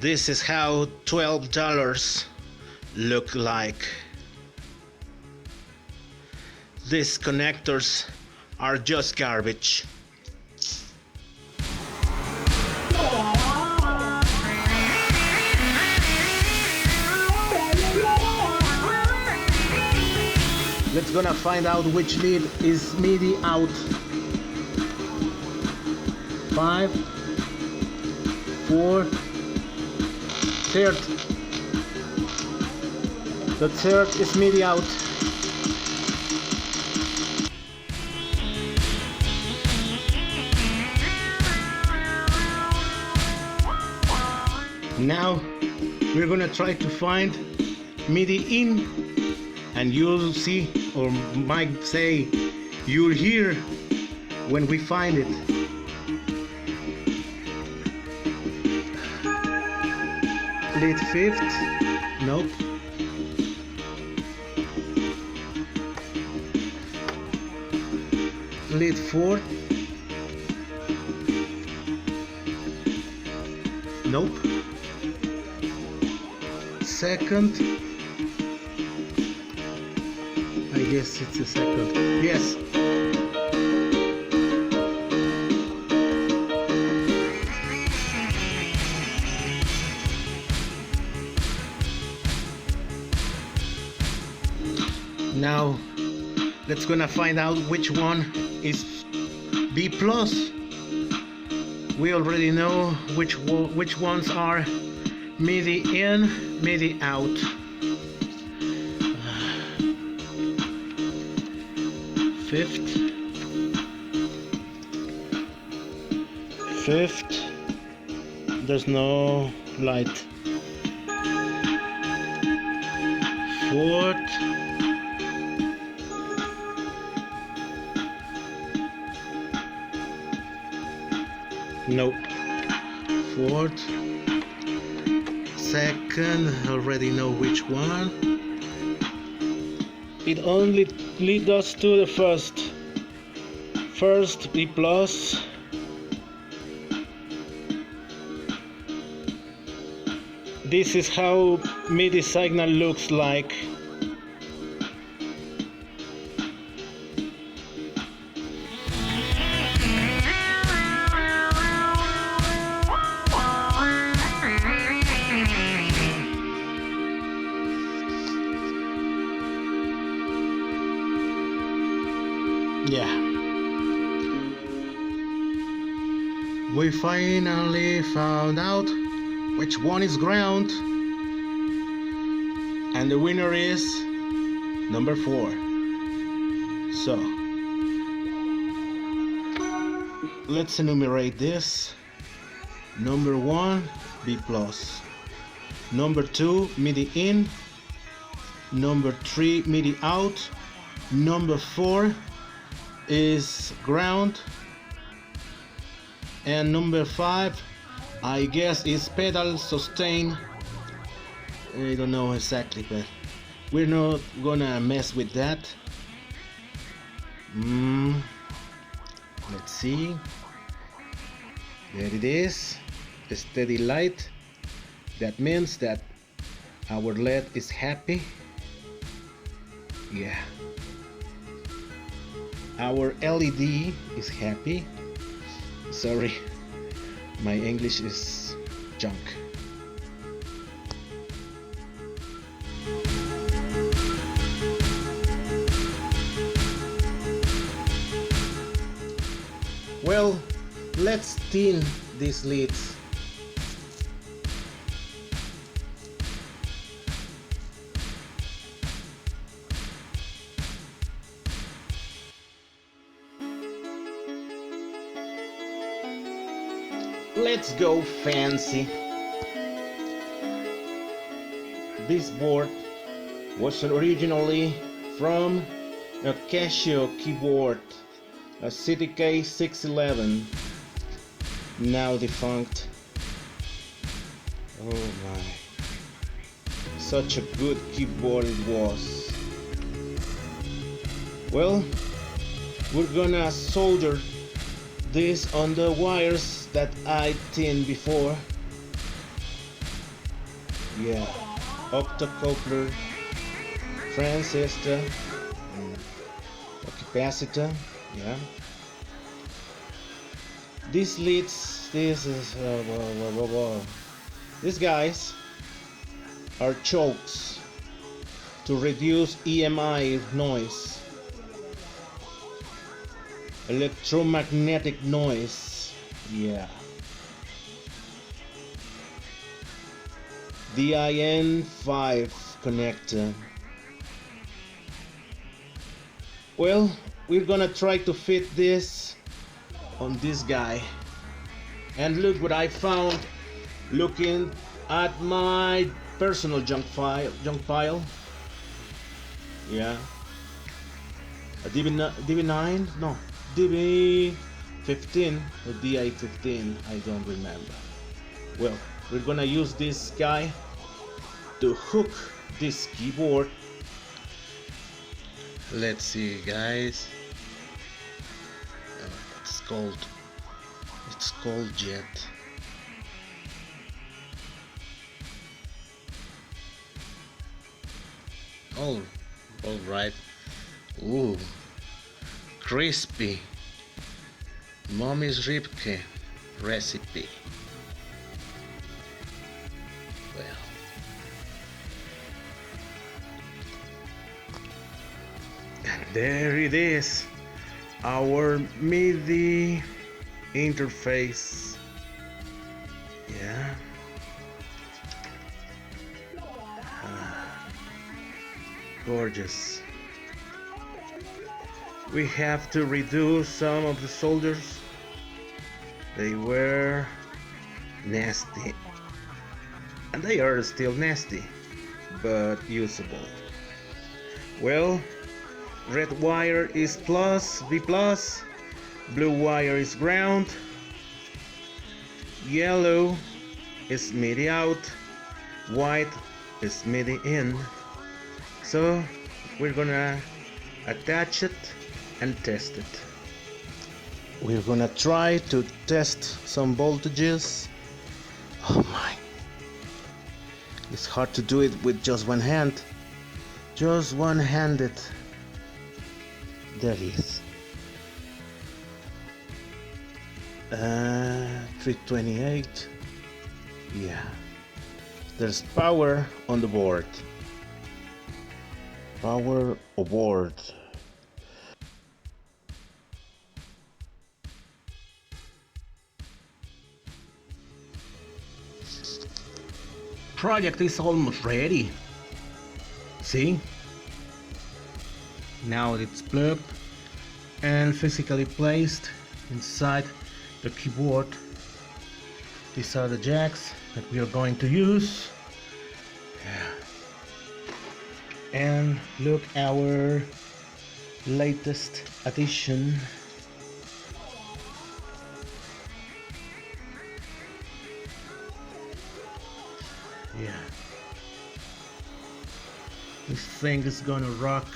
This is how $12 look like. These connectors are just garbage. Let's gonna find out which lead is MIDI out. 5, 4, third. The third is MIDI out. Now we're gonna try to find MIDI in, and you'll see, or might say you'll hear when we find it. Lead 5th, nope. Lead 4th, nope. Second, I guess it's a second, yes. Now let's gonna find out which one is B plus. We already know which ones are MIDI in, MIDI out. Fifth, there's no light. 4th, nope. 4th, second, already know which one. It only leads us to the first B plus. This is how MIDI signal looks like. Yeah, we finally found out which one is ground, and the winner is number 4. So let's enumerate this. Number 1, B plus. Number 2, MIDI in. Number 3, MIDI out. Number 4 is ground, and number 5 I guess is pedal sustain. I don't know exactly, but we're not gonna mess with that. Let's see, there it is, a steady light. That means that our LED is happy. Yeah, our LED is happy. Sorry, my English is junk. Well, let's thin these leads. Let's go fancy. This board was originally from a Casio keyboard, a CDK 611, now defunct. Oh my, such a good keyboard it was. Well, we're gonna solder this on the wires that I thinned before. Yeah, OPTOCOUPLER, transistor, a capacitor. Yeah. This leads. This is these guys are chokes to reduce EMI noise, electromagnetic noise. Yeah. DIN5 connector. Well, we're gonna try to fit this on this guy, and look what I found looking at my personal junk file. Yeah, a DB9, no, DB15 or DI15, I don't remember. Well, we're gonna use this guy to hook this keyboard. Let's see, guys. Oh, it's cold jet. Oh, all right. Ooh, crispy. Mommy's ribcage recipe. Well, and there it is, our MIDI interface. Yeah. Gorgeous. We have to redo some of the solders. They were nasty, and they are still nasty, but usable. Well, red wire is plus, V plus, blue wire is ground, yellow is MIDI out, white is MIDI in. So we're gonna attach it and test it. We're gonna try to test some voltages. Oh my, it's hard to do it with just one hand. Just one-handed. There it is. 328. Yeah. There's power on the board. Power aboard. Project is almost ready. See? Now it's plugged and physically placed inside the keyboard. These are the jacks that we are going to use. And look, our latest addition. Yeah. This thing is gonna rock.